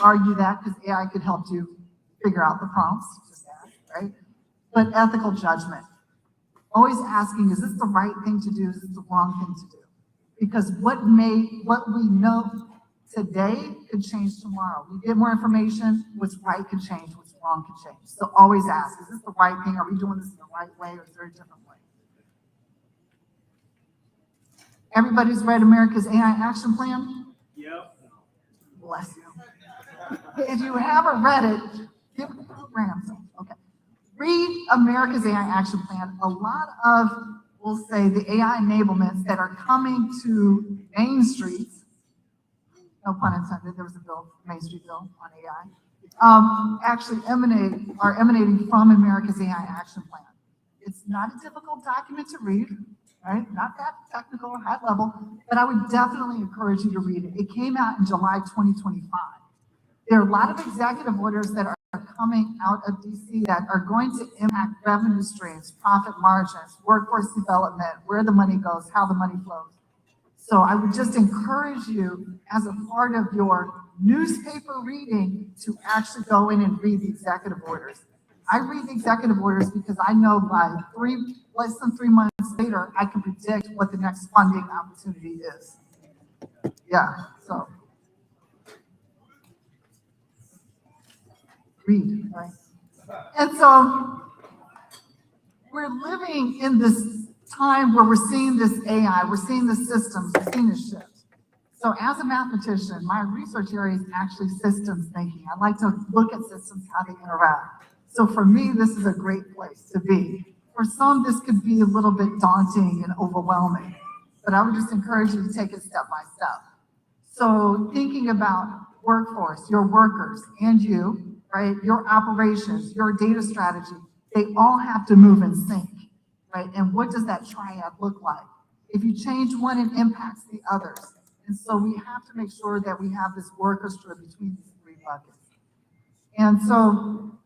argue that because AI could help you figure out the prompts, just ask, right? But ethical judgment. Always asking, is this the right thing to do? Is this the wrong thing to do? Because what we know today could change tomorrow. We get more information, what's right can change, what's wrong can change. So always ask, is this the right thing? Are we doing this in the right way, or is there a different way? Everybody's read America's AI Action Plan? Yep. Bless you. If you haven't read it, give it a program. Okay. Read America's AI Action Plan. A lot of, we'll say, the AI enablements that are coming to Main Street, no pun intended, there was a bill, Main Street bill on AI, actually are emanating from America's AI Action Plan. It's not a difficult document to read, right? Not that technical or high level, but I would definitely encourage you to read it. It came out in July 2025. There are a lot of executive orders that are coming out of DC that are going to impact revenue streams, profit margins, workforce development, where the money goes, how the money flows. So I would just encourage you, as a part of your newspaper reading, to actually go in and read the executive orders. I read the executive orders because I know by less than 3 months later, I can predict what the next funding opportunity is. Yeah, so read, right? And so we're living in this time where we're seeing this AI, we're seeing the systems, we're seeing this shift. So as a mathematician, my research area is actually systems thinking. I like to look at systems, how they interact. So for me, this is a great place to be. For some, this could be a little bit daunting and overwhelming, but I would just encourage you to take it step by step. So thinking about workforce, your workers, and you, right? Your operations, your data strategy, they all have to move in sync, right? And what does that triad look like? If you change one, it impacts the others. And so we have to make sure that we have this orchestra between these three buckets. And so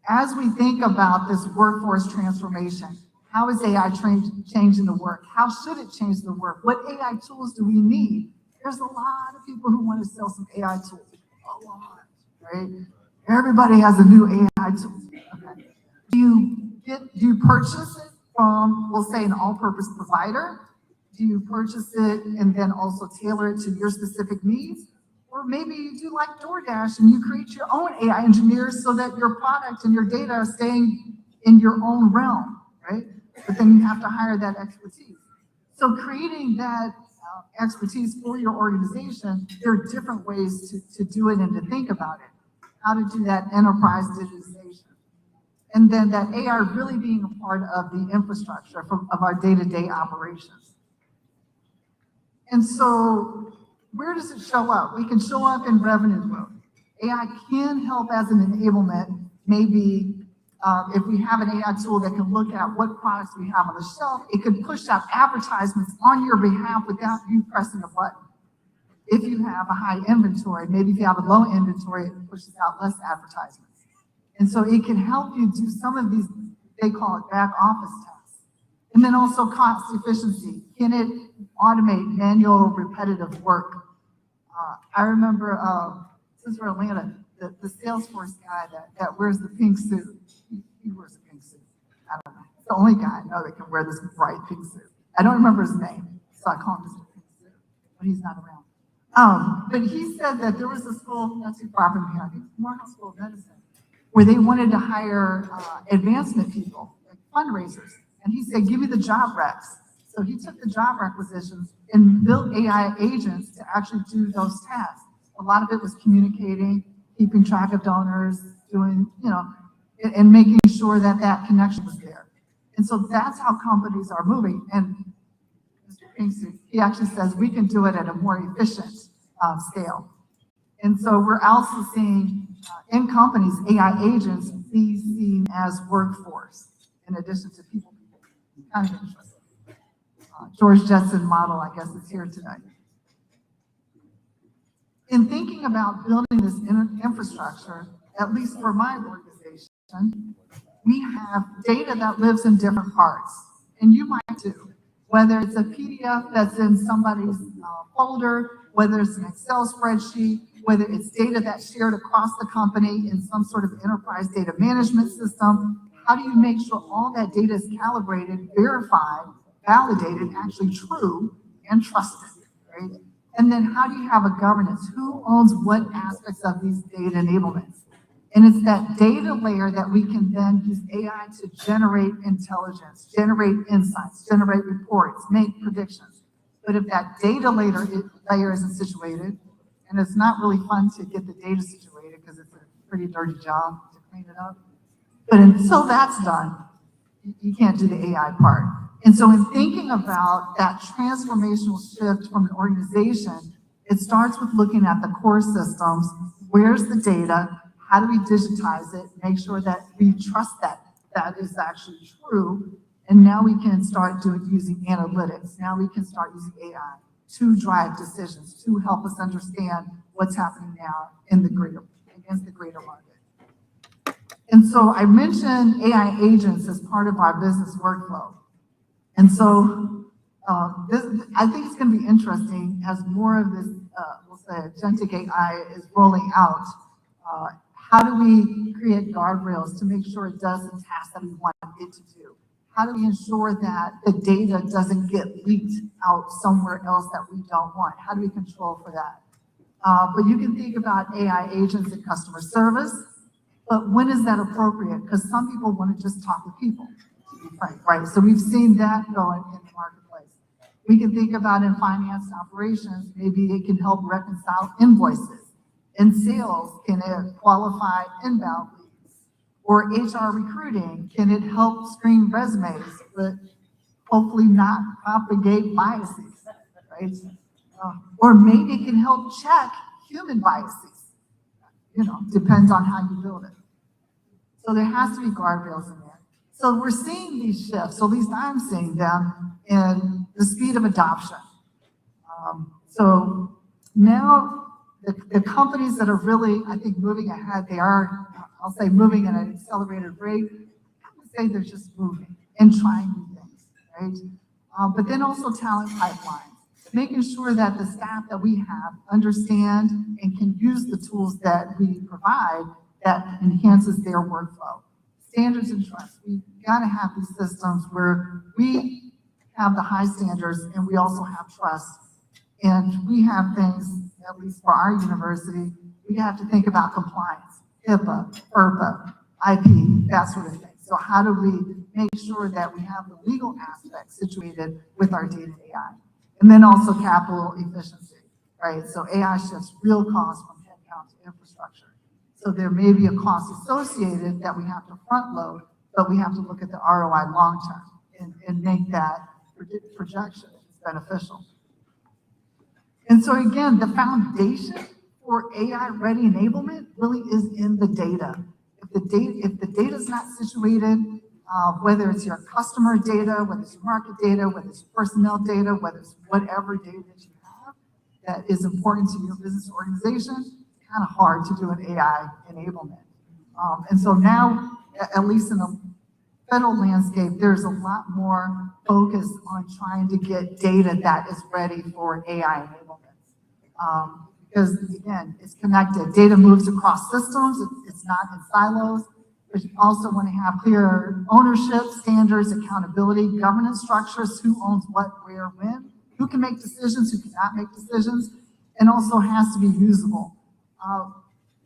as we think about this workforce transformation, how is AI changing the work? How should it change the work? What AI tools do we need? There's a lot of people who want to sell some AI tools, a lot, right? Everybody has a new AI tool. Okay. Do you purchase it from, we'll say, an all-purpose provider? Do you purchase it and then also tailor it to your specific needs? Or maybe you do like DoorDash and you create your own AI engineers so that your product and your data are staying in your own realm, right? But then you have to hire that expertise. So creating that expertise for your organization, there are different ways to do it and to think about it. How to do that enterprise digitization. And then that AI really being a part of the infrastructure of our day-to-day operations. And so where does it show up? We can show up in revenue growth. AI can help as an enablement. Maybe if we have an AI tool that can look at what products we have on the shelf, it could push out advertisements on your behalf without you pressing a button. If you have a high inventory, maybe if you have a low inventory, it pushes out less advertisements. And so it can help you do some of these, they call it back office tasks. And then also cost efficiency. Can it automate manual repetitive work? I remember, since we're Atlanta, the Salesforce guy that wears the pink suit, he wears a pink suit. I don't know. It's the only guy I know that can wear this bright pink suit. I don't remember his name, so I call him Mr. Pink Suit, but he's not around. But he said that there was a school not too far from here, I think Morehouse School of Medicine, where they wanted to hire advancement people, like fundraisers. And he said, give me the job recs. So he took the job requisitions and built AI agents to actually do those tasks. A lot of it was communicating, keeping track of donors, doing, and making sure that that connection was there. And so that's how companies are moving. And Mr. Pinksuit, he actually says we can do it at a more efficient scale. And so we're also seeing in companies, AI agents be seen as workforce in addition to people. Kind of interesting. George Jetson model, I guess, is here today. In thinking about building this infrastructure, at least for my organization, we have data that lives in different parts, and you might too. Whether it's a PDF that's in somebody's folder, whether it's an Excel spreadsheet, whether it's data that's shared across the company in some sort of enterprise data management system. How do you make sure all that data is calibrated, verified, validated, actually true, and trusted, right? And then how do you have a governance? Who owns what aspects of these data enablements? And it's that data layer that we can then use AI to generate intelligence, generate insights, generate reports, make predictions. But if that data layer isn't situated, and it's not really fun to get the data situated because it's a pretty dirty job to clean it up. But until that's done, you can't do the AI part. And so in thinking about that transformational shift from an organization, it starts with looking at the core systems. Where's the data? How do we digitize it? Make sure that we trust that that is actually true. And now we can start using analytics. Now we can start using AI to drive decisions, to help us understand what's happening now in against the greater market. And so I mentioned AI agents as part of our business workflow. And so I think it's going to be interesting as more of this, we'll say, agentic AI is rolling out. How do we create guardrails to make sure it does the task that we want it to do? How do we ensure that the data doesn't get leaked out somewhere else that we don't want? How do we control for that? But you can think about AI agents in customer service, but when is that appropriate? Because some people want to just talk with people, to be frank, right? So we've seen that going in the marketplace. We can think about in finance and operations, maybe it can help reconcile invoices. In sales, can it qualify inbound leads? Or HR recruiting, can it help screen resumes, but hopefully not propagate biases, right? Or maybe it can help check human biases, depends on how you build it. So there has to be guardrails in there. So we're seeing these shifts, so at least I'm seeing them in the speed of adoption. So now the companies that are really, I think, moving ahead, they are, I'll say, moving at an accelerated rate. I would say they're just moving and trying new things, right? But then also talent pipelines, making sure that the staff that we have understand and can use the tools that we provide that enhances their workflow. Standards and trust. We've got to have these systems where we have the high standards and we also have trust. And we have things, at least for our university, we have to think about compliance, HIPAA, FERPA, IP, that sort of thing. So how do we make sure that we have the legal aspects situated with our data AI? And then also capital efficiency, right? So AI shifts real costs from headcount to infrastructure. So there may be a cost associated that we have to front load, but we have to look at the ROI long term and make that projection beneficial. And so again, the foundation for AI-ready enablement really is in the data. If the data is not situated, whether it's your customer data, whether it's your market data, whether it's personnel data, whether it's whatever data that you have that is important to your business organization, it's kind of hard to do an AI enablement. And so now, at least in the federal landscape, there's a lot more focus on trying to get data that is ready for AI enablement. Because again, it's connected. Data moves across systems. It's not in silos. But you also want to have clear ownership, standards, accountability, governance structures, who owns what, where, when, who can make decisions, who cannot make decisions, and also has to be usable.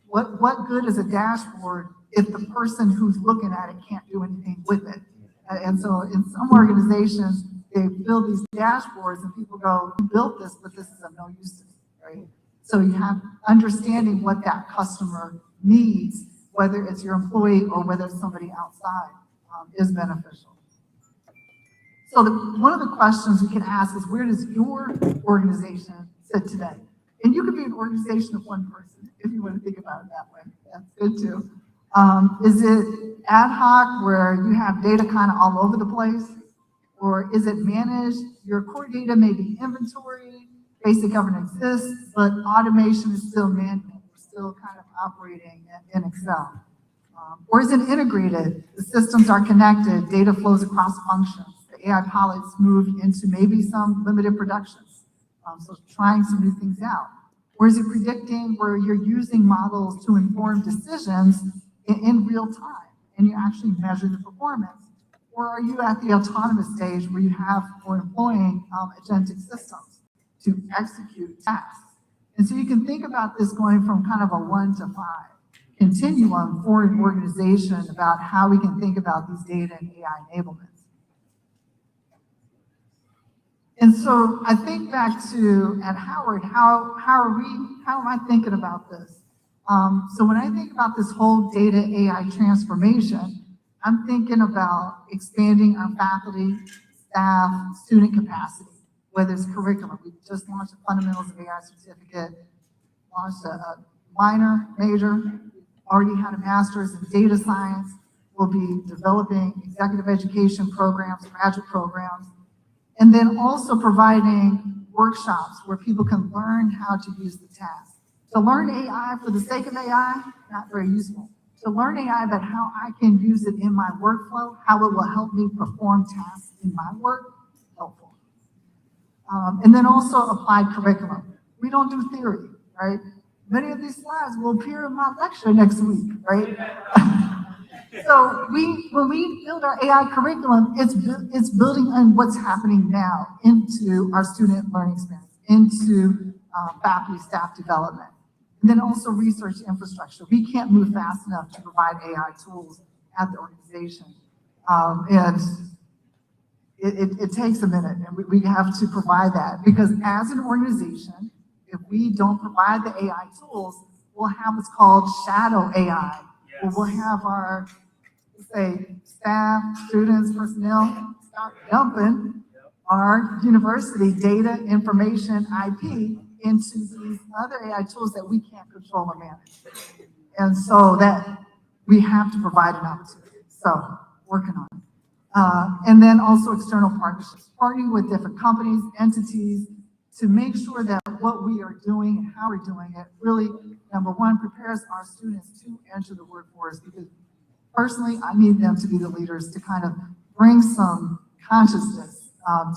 What good is a dashboard if the person who's looking at it can't do anything with it? And so in some organizations, they build these dashboards and people go, we built this, but this is of no use to me, right? So you have understanding what that customer needs, whether it's your employee or whether it's somebody outside, is beneficial. So one of the questions we can ask is, where does your organization sit today? And you could be an organization of one person, if you want to think about it that way. That's good too. Is it ad hoc, where you have data kind of all over the place? Or is it managed? Your core data may be inventory, basic governance exists, but automation is still manual. We're still kind of operating in Excel. Or is it integrated? The systems are connected, data flows across functions. The AI pilots move into maybe some limited productions. So trying some new things out. Or is it predicting where you're using models to inform decisions in real time and you actually measure the performance? Or are you at the autonomous stage where you have or employing agentic systems to execute tasks? And so you can think about this going from kind of a 1 to 5 continuum for an organization about how we can think about these data and AI enablements. And so I think back to at Howard, how am I thinking about this? So when I think about this whole data AI transformation, I'm thinking about expanding our faculty, staff, student capacity, whether it's curriculum. We just launched a Fundamentals of AI certificate, launched a minor, major, already had a master's in data science. We'll be developing executive education programs, graduate programs, and then also providing workshops where people can learn how to use the task. To learn AI for the sake of AI, not very useful. To learn AI about how I can use it in my workflow, how it will help me perform tasks in my work, helpful. And then also applied curriculum. We don't do theory, right? Many of these slides will appear in my lecture next week, right? So when we build our AI curriculum, it's building on what's happening now into our student learning experience, into faculty staff development, and then also research infrastructure. We can't move fast enough to provide AI tools at the organization. And it takes a minute, and we have to provide that, because as an organization, if we don't provide the AI tools, we'll have what's called shadow AI. Yes. We'll have our, say, staff, students, personnel start dumping our university data, information, IP into these other AI tools that we can't control or manage. And so that we have to provide an opportunity. So working on it. And then also external partnerships, partnering with different companies, entities, to make sure that what we are doing and how we're doing it really, number one, prepares our students to enter the workforce, because personally, I need them to be the leaders to kind of bring some consciousness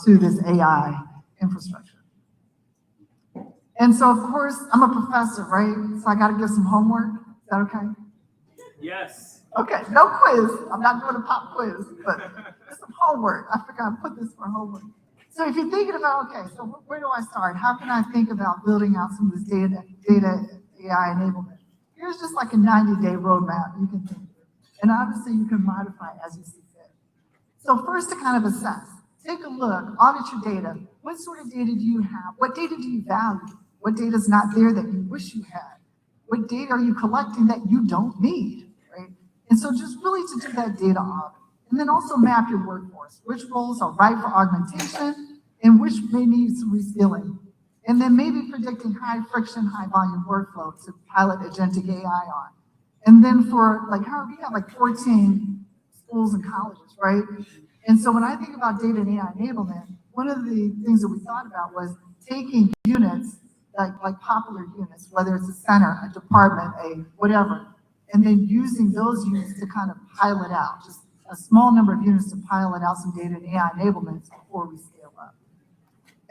to this AI infrastructure. And so, of course, I'm a professor, right? So I got to give some homework. Is that okay? Yes. Okay, no quiz. I'm not doing a pop quiz, but some homework. I forgot to put this for homework. So if you're thinking about, okay, so where do I start? How can I think about building out some of this data AI enablement? Here's just like a 90-day roadmap you can think of. And obviously you can modify as you see fit. So first, to kind of assess, take a look, audit your data. What sort of data do you have? What data do you value? What data is not there that you wish you had? What data are you collecting that you don't need, right? And so just really to do that data audit. And then also map your workforce. Which roles are right for augmentation and which may need some reskilling. And then maybe predicting high friction, high volume workflow to pilot agentic AI on. And then for like, we have like 14 schools and colleges, right? And so when I think about data and AI enablement, one of the things that we thought about was taking units, like popular units, whether it's a center, a department, a whatever, and then using those units to kind of pilot out, just a small number of units to pilot out some data and AI enablements before we scale up.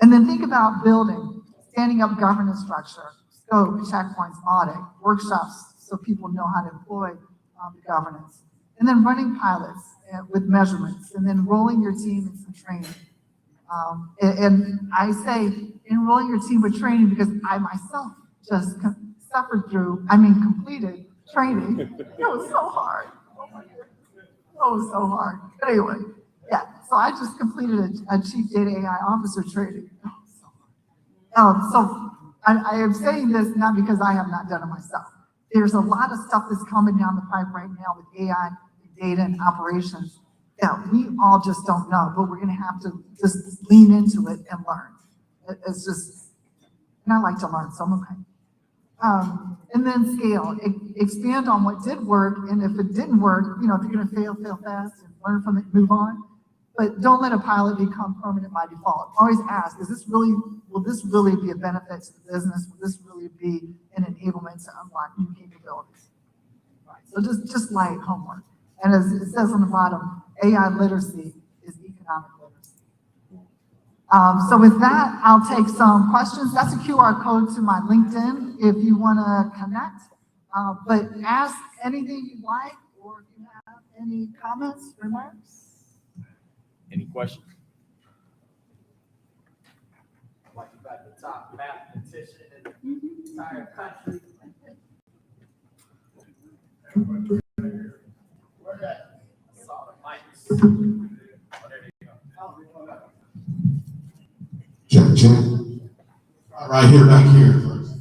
And then think about building, standing up governance structure, scope, checkpoints, audit, workshops, so people know how to employ the governance. And then running pilots with measurements, and then enrolling your team in some training. And I say enrolling your team with training because I myself just completed training. It was so hard. Oh my goodness. Oh, it was so hard. But anyway, yeah. So I just completed a Chief Data AI Officer training. Oh, so hard. So I am saying this not because I have not done it myself. There's a lot of stuff that's coming down the pipe right now with AI, data, and operations that we all just don't know, but we're going to have to just lean into it and learn. It's just, and I like to learn, so I'm okay. And then scale, expand on what did work, and if it didn't work, if you're going to fail fast and learn from it, move on. But don't let a pilot become permanent by default. Always ask, will this really be a benefit to the business? Will this really be an enablement to unlock new capabilities? Right. So just light homework. And as it says on the bottom, AI literacy is economic literacy. So with that, I'll take some questions. That's a QR code to my LinkedIn if you want to connect. But ask anything you like, or if you have any comments, remarks. Any questions? Like you got the top mathematician in the entire country. Where that? I saw the mics. Oh, there they go. Check. Right here, back here first.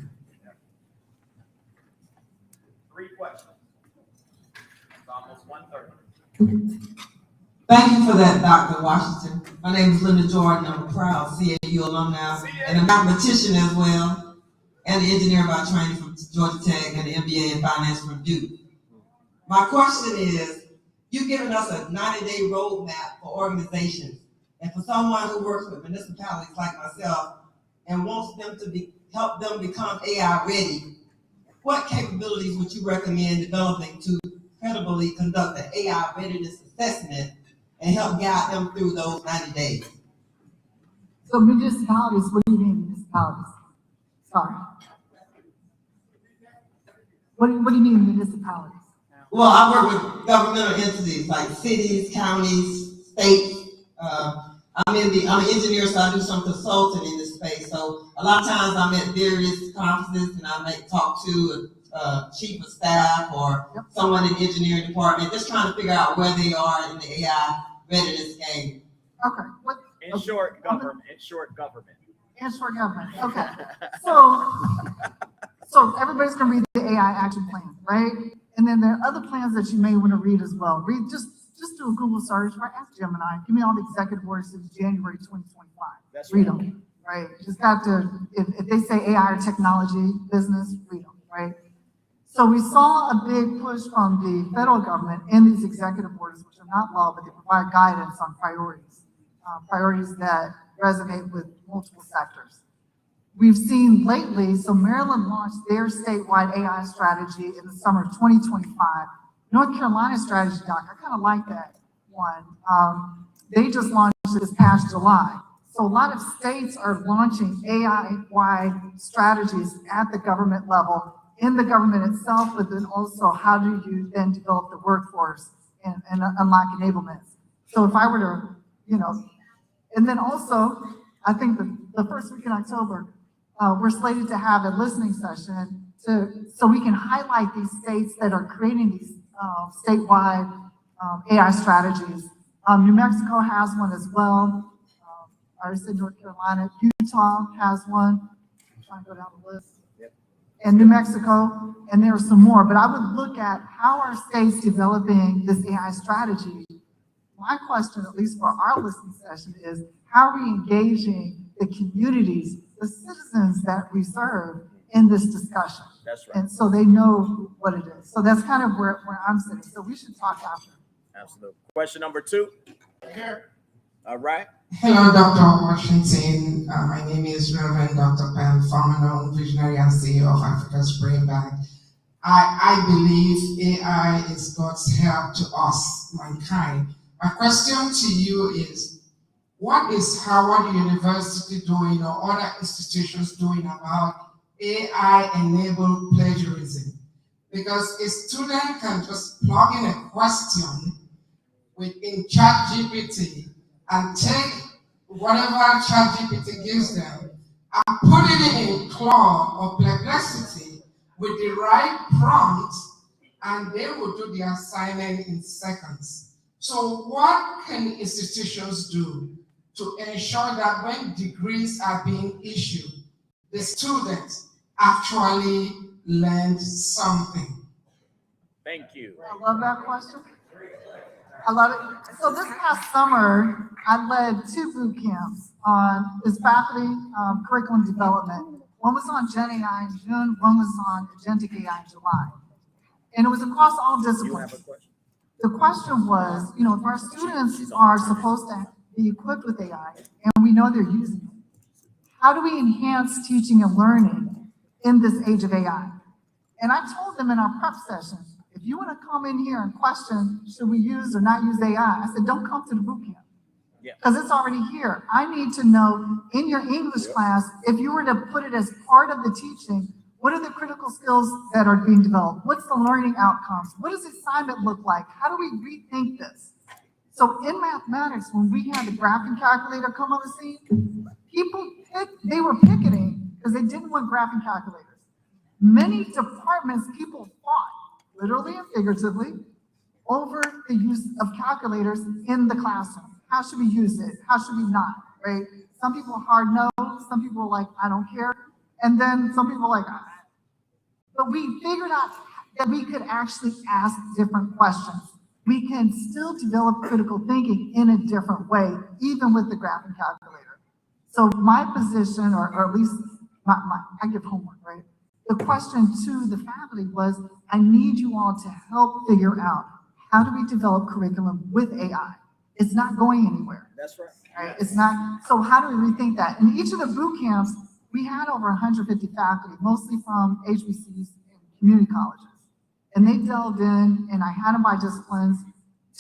3 questions. It's almost 1:30. Thank you for that, Dr. Washington. My name is Linda Jordan. I'm a proud CAU alumni and a mathematician as well, and an engineer by training from Georgia Tech and an MBA in finance from Duke. My question is, you've given us a 90-day roadmap for organizations, and for someone who works with municipalities like myself and wants them to help them become AI ready, what capabilities would you recommend developing to credibly conduct an AI readiness assessment and help guide them through those 90 days? So municipalities, what do you mean municipalities? Sorry. What do you mean municipalities? Well, I work with governmental entities like cities, counties, states. I'm an engineer, so I do some consulting in this space. So a lot of times I'm at various conferences and I may talk to a chief of staff or someone in the engineering department, just trying to figure out where they are in the AI readiness game. Okay. In short, government. In short, government. Okay. So everybody's gonna read the AI action plan, right? And then there are other plans that you may want to read as well. Just do a Google search, right? Ask Gemini. Give me all the executive orders since January 2025. That's read right. them, right? Just got to, if they say AI or technology business, read them, right? So we saw a big push from the federal government in these executive orders, which are not law, but they provide guidance on priorities that resonate with multiple sectors. We've seen lately, so Maryland launched their statewide AI strategy in the summer of 2025. North Carolina strategy, Doc, I kind of like that one. They just launched it this past July. So a lot of states are launching AI-wide strategies at the government level, in the government itself, but then also how do you then develop the workforce and unlock enablements. So if I were to, and then also, I think the first week in October, we're slated to have a listening session so we can highlight these states that are creating these statewide AI strategies. New Mexico has one as well. I already said North Carolina. Utah has one. I'm trying to go down the list. And New Mexico, and there are some more. But I would look at how are states developing this AI strategy. My question, at least for our listening session, is how are we engaging the communities, the citizens that we serve in this discussion? That's right. And so they know what it is. So that's kind of where I'm sitting. So we should talk after. Absolutely. Question number 2. Here. All right. Hello, Dr. Washington. My name is Reverend Dr. Pam Famano, Visionary and CEO of Africa's Brain Bank. I believe AI is God's help to us, mankind. My question to you is, what is Howard University doing or other institutions doing about AI-enabled plagiarism? Because a student can just plug in a question in ChatGPT and take whatever ChatGPT gives them and put it in Claude or Perplexity with the right prompt, and they will do the assignment in seconds. So what can institutions do to ensure that when degrees are being issued, the students actually learn something? Thank you. I love that question. I love it. So this past summer, I led 2 boot camps on this faculty curriculum development. One was on Gen AI in June, one was on agentic AI in July. And it was across all You disciplines. have a question? The question was, if our students are supposed to be equipped with AI and we know they're using it, how do we enhance teaching and learning in this age of AI? And I told them in our prep session, if you want to come in here and question, should we use or not use AI? I said, don't come to the boot camp. Yeah. Because it's already here. I need to know in your English class, if you were to put it as part of the teaching, what are the critical skills that are being developed? What's the learning outcomes? What does the assignment look like? How do we rethink this? So in mathematics, when we had the graphing calculator come on the scene, they were picketing because they didn't want graphing calculators. Many departments, people fought, literally and figuratively, over the use of calculators in the classroom. How should we use it? How should we not, right? Some people are hard no, some people are like, I don't care. And then some people are like, but we figured out that we could actually ask different questions. We can still develop critical thinking in a different way, even with the graphing calculator. So my position, or at least I give homework, right? The question to the faculty was, I need you all to help figure out how do we develop curriculum with AI? It's not going anywhere. That's right. Right? It's not, so how do we rethink that? In each of the boot camps, we had over 150 faculty, mostly from HBCUs and community colleges. And they delved in, and I had them by disciplines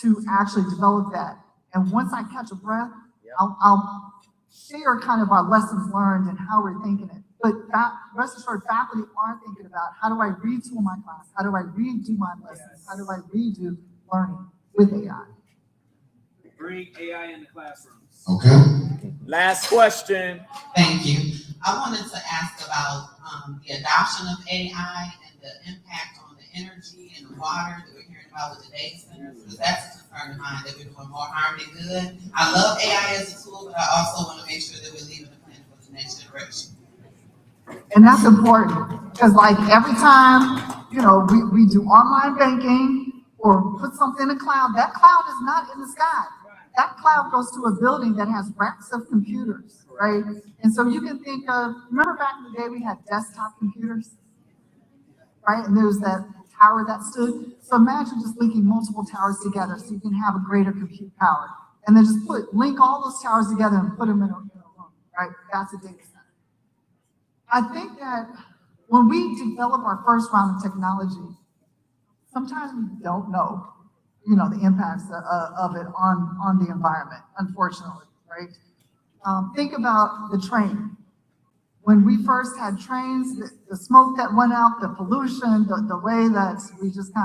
to actually develop that. And once I catch a breath, I'll share kind of our lessons learned and how we're thinking it. But rest assured, faculty are thinking about how do I retool my class? How do I redo my lessons? How do I redo learning with AI? Bring AI in the classrooms. Okay. Last question. Thank you. I wanted to ask about the adoption of AI and the impact on the energy and the water that we're hearing about with the data centers, because that's a concern of mine, that we're doing more harm than good. I love AI as a tool, but I also want to make sure that we're leaving the planet for the next generation. And that's important, because like every time, we do online banking or put something in the cloud, that cloud is not in the sky. That cloud goes to a building that has racks of computers, right? And so you can think of, remember back in the day, we had desktop computers, right? And there was that tower that stood. So imagine just linking multiple towers together so you can have a greater compute power. And then just link all those towers together and put them in a room, right? That's a data center. I think that when we develop our first round of technology, sometimes we don't know, the impacts of it on the environment, unfortunately, right? Think about the train. When we first had trains, the smoke that went out, the pollution, the way that we just kind